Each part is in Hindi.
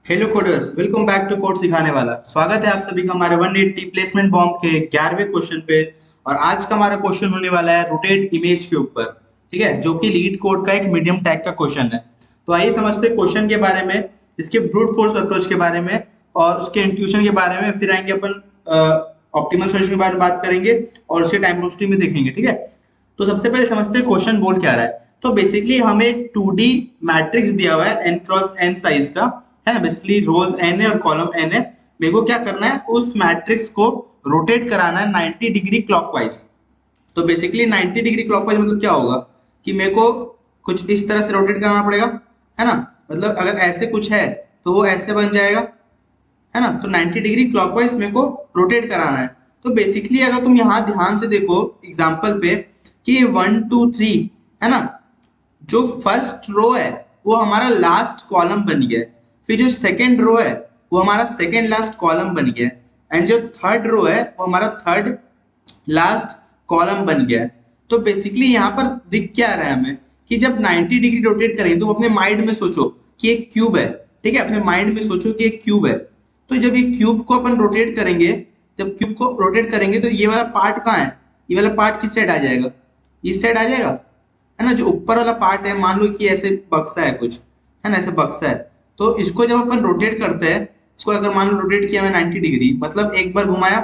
Hello coders, welcome back to code सिखाने वाला। स्वागत है आप सभी का हमारे 180 प्लेसमेंट बॉम्ब के 11वें क्वेश्चन पे। और आज का हमारा क्वेश्चन होने वाला है रोटेट इमेज के ऊपर। ठीक है, जो कि लीड कोड का एक मीडियम टैग का क्वेश्चन है। तो आइए समझते हैं क्वेश्चन के बारे में, इसके ब्रूट फोर्स अप्रोच के बारे में और उसके इंट्यूशन के बारे में। फिर आएंगे अपन ऑप्टिमल सॉल्यूशन के बारे में बात करेंगे और उसके टाइम कॉम्प्लेक्सिटी में देखेंगे। ठीक है, तो सबसे पहले समझते हैं क्वेश्चन बोल क्या रहा है। तो बेसिकली हमें एक 2D मैट्रिक्स दिया हुआ है n क्रॉस n साइज का, है ना। बेसिकली रोज n है और कॉलम n है। मेरे को क्या करना है, उस मैट्रिक्स को रोटेट कराना है 90 डिग्री क्लॉकवाइज। तो बेसिकली 90 डिग्री क्लॉकवाइज मतलब क्या होगा कि मेरे को कुछ इस तरह से रोटेट कराना पड़ेगा, है ना। मतलब अगर ऐसे कुछ है तो वो ऐसे बन जाएगा, है ना। तो 90 डिग्री क्लॉकवाइज मेरे को रोटेट कराना है। तो बेसिकली अगर तुम यहाँ ध्यान से देखो एग्जाम्पल पे कि 1 2 3, है ना। जो फर्स्ट रो है वो हमारा लास्ट कॉलम बन गया है। फिर जो सेकंड रो है वो हमारा सेकंड लास्ट कॉलम बन गया है। एंड जो थर्ड रो है वो हमारा थर्ड लास्ट कॉलम बन गया है। तो बेसिकली यहाँ पर दिख क्या रहा है हमें कि जब 90 डिग्री रोटेट करेंगे तो अपने माइंड में सोचो कि एक क्यूब है। ठीक है, अपने माइंड में सोचो कि एक क्यूब है। तो जब ये क्यूब को अपन रोटेट करेंगे, जब क्यूब को रोटेट करेंगे तो ये वाला पार्ट कहाँ है, ये वाला पार्ट किस साइड आ जाएगा, इस साइड आ जाएगा, है ना। जो ऊपर वाला पार्ट है, मान लो कि ऐसे बक्सा है कुछ, है ना, ऐसे बक्सा है। तो इसको जब अपन रोटेट करते हैं, इसको अगर मान लो रोटेट किया मैं 90 डिग्री, मतलब एक बार घुमाया,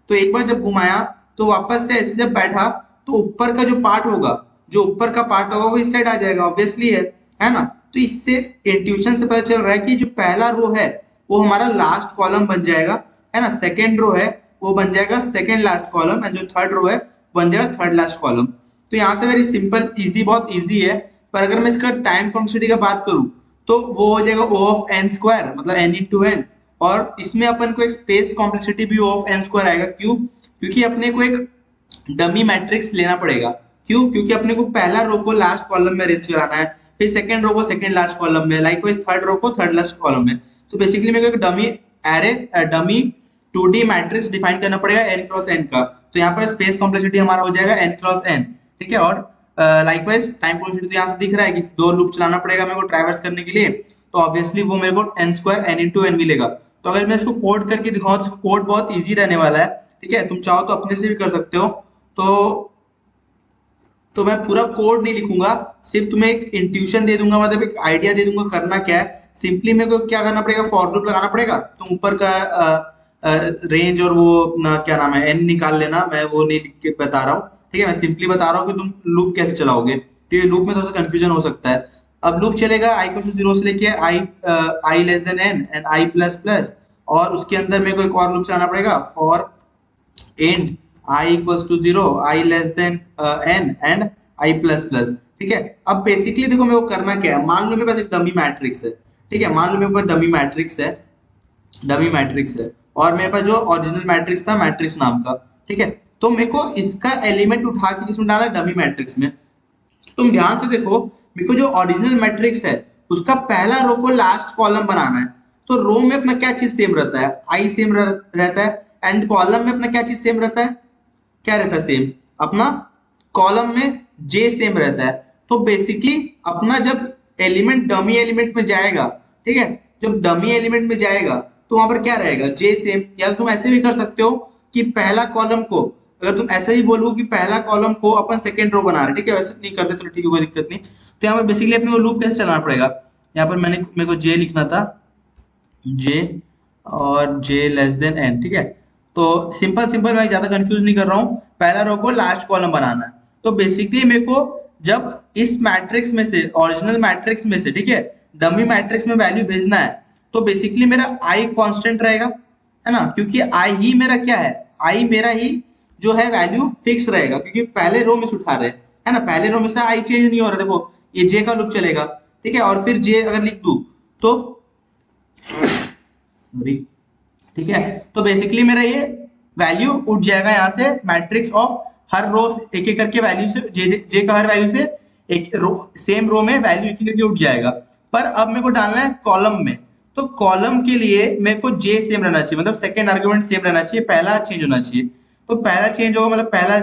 तो एक बार जब घुमाया तो वापस से ऐसे जब बैठा तो ऊपर का जो पार्ट होगा, जो ऊपर का पार्ट होगा वो इस साइड आ जाएगा, ऑब्वियसली है ना। तो इससे इंट्यूशन से पता चल रहा है कि जो पहला रो है वो हमारा लास्ट कॉलम बन जाएगा, है ना। सेकेंड रो है वो बन जाएगा सेकेंड लास्ट कॉलम, एंड जो थर्ड रो है बन जाएगा थर्ड लास्ट कॉलम। तो यहाँ से वेरी सिंपल इजी, बहुत इजी है। पर अगर मैं इसका टाइम कॉम्प्लेक्सिटी का बात करूं तो वो हो जाएगा O ऑफ n स्क्वायर, मतलब n इंटू एन। और इसमें अपन को एक स्पेस कॉम्प्लेक्सिटी भी O ऑफ n स्क्वायर आएगा। क्यों? क्योंकि अपने को एक डमी मैट्रिक्स लेना पड़ेगा। क्यों? क्योंकि अपने को पहला रो को लास्ट कॉलम में अरेंज कराना है, फिर सेकंड रो को सेकंड लास्ट कॉलम में, लाइकवाइज थर्ड रो को थर्ड लास्ट कॉलम में। तो बेसिकली मेरे को एक dummy array, dummy 2D matrix define करना पड़ेगा n क्रॉस n का। तो यहाँ पर स्पेस कॉम्प्लेक्सिटी हमारा हो जाएगा n क्रॉस n। ठीक है, और लाइकवाइज टाइम कॉम्प्लेक्सिटी तो यहाँ से दिख रहा है कि दो लूप चलाना पड़ेगा मेरे को ट्रैवर्स करने के लिए। तो ऑब्वियसली वो मेरे को n square n into n मिलेगा। तो अगर मैं इसको कोड करके दिखाऊं तो कोड बहुत ईजी रहने वाला है। ठीक है, तुम चाहो तो अपने से भी कर सकते हो। तो मैं पूरा कोड नहीं लिखूंगा, सिर्फ तुम्हें एक इंट्यूशन दे दूंगा, मतलब एक आइडिया दे दूंगा करना क्या है। सिंपली मेरे को क्या करना पड़ेगा, फॉर लूप लगाना पड़ेगा। तुम ऊपर का रेंज और वो क्या नाम है एन निकाल लेना, मैं वो नहीं लिख के बता रहा हूँ। ठीक है, मैं सिंपली बता रहा हूँ कि तुम लूप कैसे चलाओगे, क्योंकि लूप में थोड़ा सा कंफ्यूजन हो सकता है। अब लूप चलेगा आई को 0 से लेके I less than N and I plus plus. और उसके अंदर मेरे को एक और लूप चलाना पड़ेगा, for and i equals to 0, i less than n and i plus plus। ठीक है, अब बेसिकली देखो मेरे को करना क्या है। मान लो मेरे पास एक डमी मैट्रिक्स है। ठीक है, मान लो मेरे पास डमी मैट्रिक्स है, डमी मैट्रिक्स है। और मेरे पास जो ओरिजिनल मैट्रिक्स था मैट्रिक्स नाम का, ठीक है। तो मेरे को इसका एलिमेंट उठा के किसमें डालना है, डमी मैट्रिक्स में। तुम ध्यान से देखो, मेरे को जो ओरिजिनल मैट्रिक्स है उसका पहला रो को लास्ट कॉलम बनाना है। तो रो में अपना क्या चीज सेम रहता है, आई सेम रहता है। एंड कॉलम में अपना क्या चीज सेम रहता है, क्या रहता है सेम, अपना कॉलम में जे सेम रहता है। तो बेसिकली अपना जब एलिमेंट डमी एलिमेंट में जाएगा, ठीक है, जब डमी एलिमेंट में जाएगा तो वहां पर क्या रहेगा, जे सेम। या तुम ऐसे भी कर सकते हो कि पहला कॉलम को, अगर तुम ऐसे ही बोलो कि पहला कॉलम को अपन सेकेंड रो बना रहे, ठीक है, वैसे नहीं करते, चलो ठीक है, कोई दिक्कत नहीं। तो यहाँ पर बेसिकली अपने को लूप कैसे चलाना पड़ेगा, यहाँ पर मेरे को जे लिखना था, जे और जे लेस देन एन। ठीक है, तो सिंपल सिंपल, मैं ज्यादा कंफ्यूज नहीं कर रहा हूँ, पहला रो को लास्ट कॉलम बनाना है। तो बेसिकली मेरे को जब इस मैट्रिक्स में से, ओरिजिनल मैट्रिक्स में से, ठीक है, डमी मैट्रिक्स में वैल्यू भेजना है, तो बेसिकली मेरा आई कांस्टेंट रहेगा, है ना। क्योंकि आई ही मेरा क्या है, आई मेरा ही जो है वैल्यू फिक्स रहेगा, क्योंकि पहले रो में से उठा रहे हैं, है ना। पहले रो में से आई चेंज नहीं हो रहा, देखो ये जे का लूप चलेगा। ठीक है, और फिर जे अगर लिख दू तो सॉरी, ठीक है, तो बेसिकली मेरा ये वैल्यू उठ जाएगा यहाँ से मैट्रिक्स ऑफ हर रो, एक एक करके वैल्यू से, जे का हर वैल्यू से एक रो, सेम रो में वैल्यू एक एक करके उठ जाएगा। पर अब मेरे को डालना है कॉलम में। तो कॉलम के लिए मेरे को जे सेम रहना चाहिए, मतलब सेकंड आर्गुमेंट सेम रहना चाहिए, पहला चेंज होना चाहिए। तो पहला चेंज होगा, मतलब पहला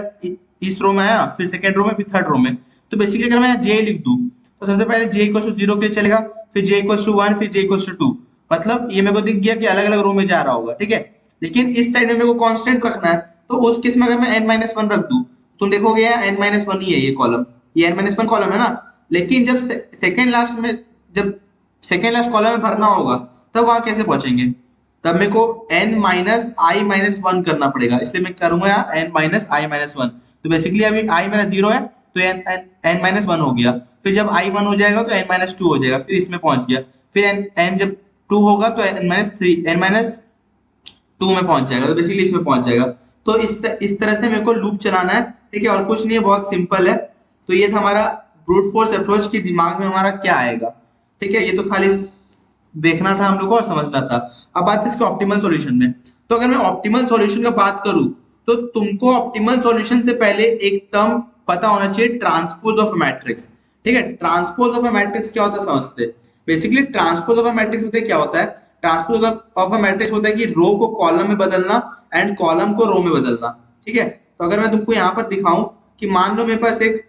इस रो में आया, फिर सेकंड रो में, फिर थर्ड रो में। तो बेसिकली अगर मैं जे लिख दूं तो सबसे पहले जे इक्वल टू 0 के लिए चलेगा, फिर जे इक्वल टू 1, फिर जे इक्वल टू 2। मतलब ये मेरे को दिख गया कि अलग अलग रो में जा रहा होगा, ठीक है। लेकिन इस साइड में मेरे को कांस्टेंट रखना है, तो उस केस में अगर मैं n-1 रख दूं, तुम देखोगे यहाँ n-1 ही है ये कॉलम, ये n-1 कॉलम है ना। लेकिन जब सेकंड लास्ट में, जब सेकंड लास्ट कॉलम में भरना होगा, तब वहां कैसे पहुंचेंगे? तब मेरे को n-i-1 करना पड़ेगा, इसलिए मैं करूंगा यहाँ n-i-1। तो बेसिकली अभी i मेरा 0 है, तो n-1 हो गया। फिर जब i 1 हो जाएगा तो n-2 हो जाएगा, फिर इसमें पहुंच गया। फिर n जब 2 होगा तो n-2 में पहुंच जाएगा, तो बेसिकली इसमें पहुंच जाएगा। तो इस तरह से मेरे को लूप चलाना है, ठीक है, और कुछ नहीं है, बहुत सिंपल है। तो ये था हमारा ब्रूट फोर्स अप्रोच की दिमाग में हमारा क्या आएगा, ठीक है। ये तो खाली देखना था हम लोग को और समझना था। अब बात है इसके ऑप्टिमल सॉल्यूशन में। तो अगर मैं ऑप्टिमल सॉल्यूशन का बात करूं, तो तुमको ऑप्टिमल सॉल्यूशन से पहले एक टर्म पता होना चाहिए, ट्रांसपोज ऑफ मैट्रिक्स, ठीक है। ट्रांसपोज ऑफ अ मैट्रिक्स क्या होता है समझते। Basically transpose of a matrix होता है, क्या होता है? ट्रांसपोज ऑफ अ मैट्रिक्स होता है कि रो को कॉलम में बदलना एंड कॉलम को रो में बदलना, ठीक है। तो अगर मैं तुमको यहाँ पर दिखाऊं कि मान लो मेरे पास एक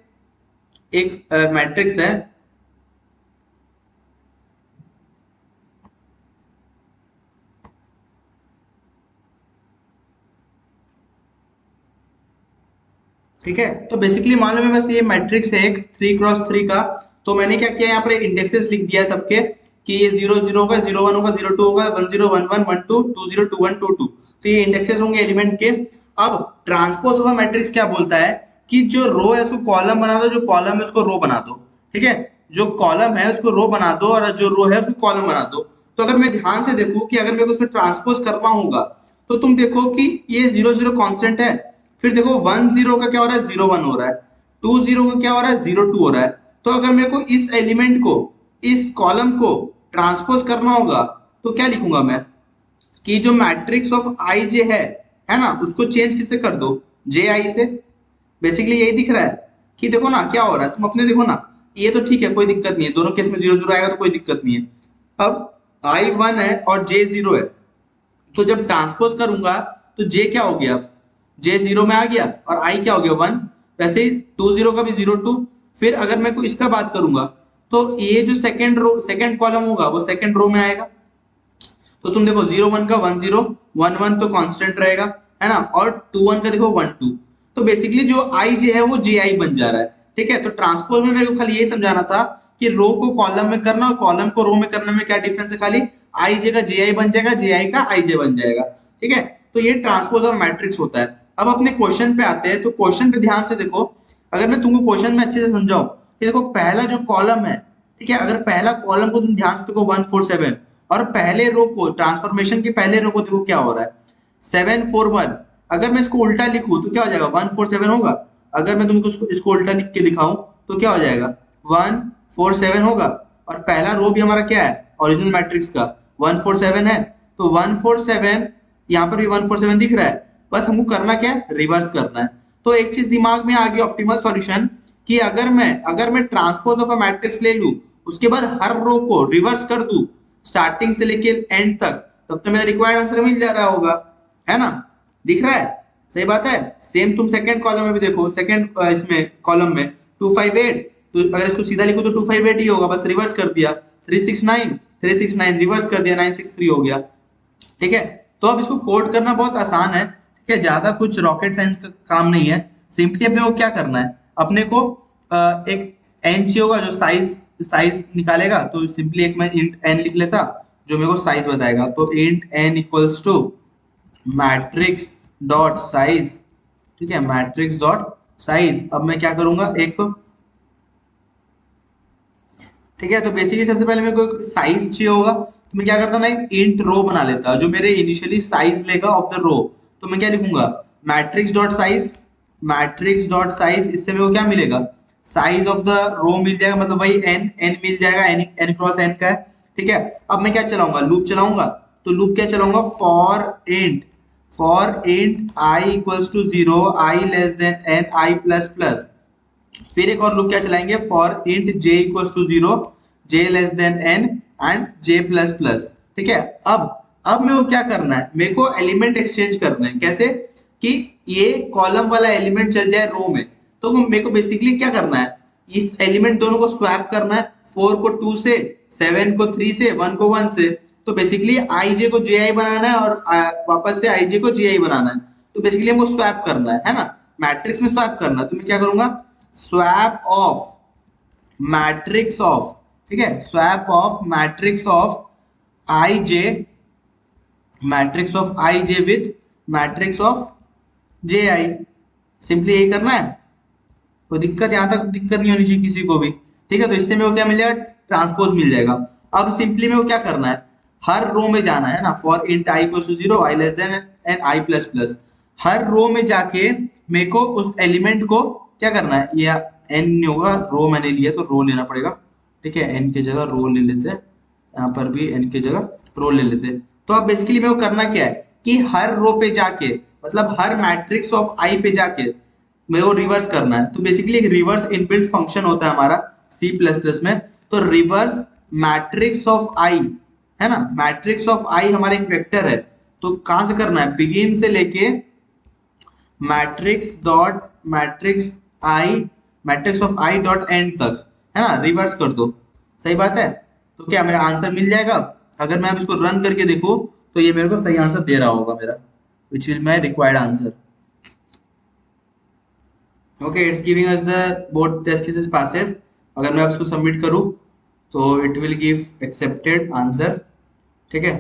एक मैट्रिक्स है, ठीक है। तो बेसिकली मान लो मेरे पास ये मैट्रिक्स है एक 3x3 का। तो मैंने क्या किया, यहाँ पर इंडेक्सेस लिख दिया सबके कि ये 0 0 होगा, 0 1 होगा, 0 2 होगा, 1 0 1 1 1 2 2 0 2 1 2 2। तो ये इंडेक्सेस होंगे एलिमेंट के। अब ट्रांसपोज ऑफ मैट्रिक्स क्या बोलता है कि जो रो है उसको कॉलम बना दो, जो कॉलम है उसको रो बना दो, ठीक है। जो कॉलम है उसको रो बना दो और जो रो है उसको कॉलम बना दो। तो अगर मैं ध्यान से देखूं कि अगर मेरे को उसमें ट्रांसपोज करना होगा, तो तुम देखो कि ये 0 0 कांस्टेंट है। फिर देखो 1 0 का क्या हो रहा है, 0 1 हो रहा है। 2 0 का क्या हो रहा है, 0 2 हो रहा है। तो अगर मेरे को इस एलिमेंट को, इस कॉलम को ट्रांसपोज करना होगा, तो क्या लिखूंगा मैं कि जो मैट्रिक्स ऑफ आई जे है ना, उसको चेंज किससे कर दो, जे आई से। बेसिकली यही दिख रहा है कि देखो ना क्या हो रहा है, तुम अपने देखो ना, ये तो ठीक है, कोई दिक्कत नहीं है, दोनों केस में 0 0 आएगा तो कोई दिक्कत नहीं है। अब आई 1 है और जे 0 है, तो जब ट्रांसपोज करूंगा तो जे क्या हो गया, जे 0 में आ गया, और आई क्या हो गया 1। वैसे ही 2 0 का भी 0 2। फिर अगर मैं कोई इसका बात करूंगा, तो ये जो सेकंड कॉलम होगा वो सेकंड रो में आएगा। तो तुम देखो 0 1 का 1 0 1 1 तो कांस्टेंट रहेगा, है ना, और 2 1 का देखो 1 2। तो बेसिकली जो आई जे है वो जे आई बन जा रहा है, ठीक है। तो ट्रांसपोज में मेरे को खाली यही समझाना था कि रो को कॉलम में करना और कॉलम को रो में करने में क्या डिफरेंस है, खाली आई जे का जे आई बन जाएगा, जे आई का आई जे बन जाएगा, ठीक है। तो ये ट्रांसपोज ऑफ मैट्रिक्स होता है। अब अपने क्वेश्चन पे आते हैं, तो क्वेश्चन पे ध्यान से देखो। अगर मैं तुमको क्वेश्चन में अच्छे से समझाऊं कि देखो पहला जो कॉलम है, ठीक है, अगर पहला कॉलम को तुम ध्यान से देखो 1 4 7, और पहले रो को, ट्रांसफॉर्मेशन के पहले रो को देखो क्या हो रहा है, 7 4 1। अगर मैं इसको उल्टा लिखूं तो क्या हो जाएगा, 1 4 7 होगा। अगर मैं तुमको इसको उल्टा लिख के दिखाऊं तो क्या हो जाएगा, 1 4 7 होगा। और पहला रो भी हमारा क्या है, ओरिजिनल मैट्रिक्स का 1 4 7 है। तो 1 4 7, यहाँ पर भी 1 4 7 दिख रहा है। बस हमको करना क्या है, रिवर्स करना है। तो एक चीज दिमाग में आ गई ऑप्टिमल सॉल्यूशन, कि अगर मैं ट्रांसपोज ऑफ अ मैट्रिक्स ले लूं, उसके बाद हर रो को रिवर्स कर दूं स्टार्टिंग से लेके एंड तक, तब तो मेरा रिक्वायर्ड आंसर मिल जा रहा होगा, है ना। दिख रहा है, सही बात है। सेम तुम सेकंड कॉलम में भी देखो, सेकंड इसमें कॉलम में 2 5 8, तो अगर इसको सीधा लिखो तो 2 5 8 ही होगा, बस रिवर्स कर दिया। 3 6 9 3 6 9 रिवर्स कर दिया, 9 6 3 हो गया, ठीक है। तो अब इसको कोड करना बहुत आसान है, ठीक है, ज्यादा कुछ रॉकेट साइंस का काम नहीं है। सिंपली अपने को क्या करना है, अपने को एक एन चाहिए होगा जो साइज साइज निकालेगा। तो सिंपली एक मैं इंट एन लिख लेता जो मेरे को साइज बताएगा। तो int n equals to matrix dot size, ठीक है, मैट्रिक्स डॉट साइज। अब मैं क्या करूंगा, एक तो ठीक है, तो बेसिकली सबसे पहले मेरे को साइज चाहिए होगा, तो मैं क्या करता ना, एक इंट रो बना लेता जो मेरे इनिशियली साइज लेगा ऑफ द रो। तो मैं क्या लिखूंगा, matrix dot size, matrix dot size. इससे मेरे को क्या मिलेगा, साइज ऑफ द रो मिल जाएगा, मतलब वही एन एन मिल जाएगा, एन एन क्रॉस एन का है, ठीक है। अब मैं क्या चलाऊंगा, लूप चलाऊंगा। तो लूप क्या चलाऊंगा, for int I equals to 0 I less than n i plus plus. फिर एक और लूप क्या चलाएंगे, for int j equals to 0 j less than n and j plus plus, ठीक है। अब मेरे को क्या करना है, मेरे को एलिमेंट एक्सचेंज करना है। कैसे कि ये कॉलम वाला एलिमेंट चल जाए रो में। तो मेरे को बेसिकली क्या करना है, इस एलिमेंट दोनों को स्वैप करना है, 4 को 2 से, 7 को 3 से, 1 को 1 से। तो बेसिकली आई जे को जे आई बनाना है और वापस से आई जे को जे आई बनाना है। तो बेसिकली हमको स्वैप करना है ना, मैट्रिक्स में स्वैप करना है। तो मैं क्या करूंगा, स्वैप ऑफ मैट्रिक्स ऑफ, ठीक है, swap of matrix of I J, matrix of I J with matrix of J I. Simply यही करना है, कोई दिक्कत, यहां तक दिक्कत नहीं होनी चाहिए किसी को भी, ठीक है। तो इससे मेरे को क्या मिल जाएगा, ट्रांसपोज मिल जाएगा। अब सिंपली मेरे को क्या करना है, हर रो में जाना है ना, for int I equals to 0 I less than and I plus plus, हर रो में जाके मेरे को उस एलिमेंट को क्या करना है, या एन नहीं होगा, रो मैंने लिया तो रो लेना पड़ेगा, ठीक है, एन की जगह रो ले लेते हैं, यहाँ पर भी एन की जगह रो ले लेते हैं। तो अब बेसिकली मेरे को करना क्या है कि हर रो पे जाके, मतलब हर मैट्रिक्स ऑफ आई पे जाके मेरे को रिवर्स करना है। तो बेसिकली एक रिवर्स इनबिल्ट फंक्शन होता है हमारा सी प्लस प्लस में। तो रिवर्स मैट्रिक्स ऑफ आई है ना, मैट्रिक्स ऑफ आई हमारा एक वेक्टर है, तो कहां से करना है, बिगिन से लेके matrix dot matrix I, matrix of I dot and तक, है ना, रिवर्स कर दो। सही बात है। तो क्या मेरा आंसर मिल जाएगा, अगर मैं अब इसको रन करके देखूं तो ये मेरे को सही आंसर दे रहा होगा मेरा, which will my required answer. Okay, it's giving us the both test cases passes. अगर मैं अब इसको सबमिट करूं तो it will give accepted answer, ठीक है।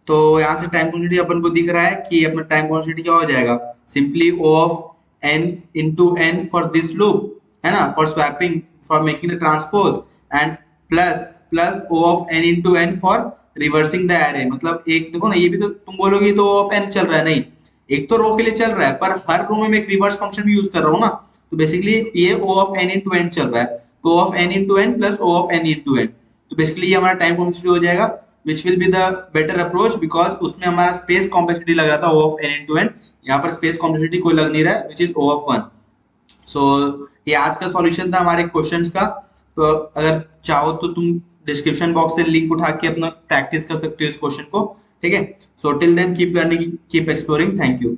तो यहाँ से टाइम कॉन्स्टेंट अपन को दिख रहा है कि अपना टाइम कॉन्स्टेंट क्या हो जाएगा, simply O of N into n for this loop, है ना, for swapping, for making the transpose, and plus plus O of N into n for reversing the array. मतलब एक देखो ना, ये भी तो तुम बोलोगे तो ओ ऑफ एन चल रहा है, नहीं, एक तो रो के लिए चल रहा है, पर हर रो में मैं एक रिवर्स फंक्शन भी यूज कर रहा हूँ ना, तो बेसिकली ये O of N into N चल रहा है, तो O of N into N plus O of N into N. तो बेसिकली ये हमारा टाइम कॉम्प्लेक्सिटी हो जाएगा, which will be the better approach because उसमें हमारा स्पेस कॉम्प्लेक्सिटी लग रहा था O of n into n, यहाँ पर स्पेस कॉम्प्लेक्सिटी कोई लग नहीं रहा है, which is O of 1। सो ये आज का सॉल्यूशन था हमारे क्वेश्चंस का। तो अगर चाहो तो तुम डिस्क्रिप्शन बॉक्स से लिंक उठा के अपना प्रैक्टिस कर सकते हो इस क्वेश्चन को, ठीक है। So till then keep learning, keep exploring, thank you.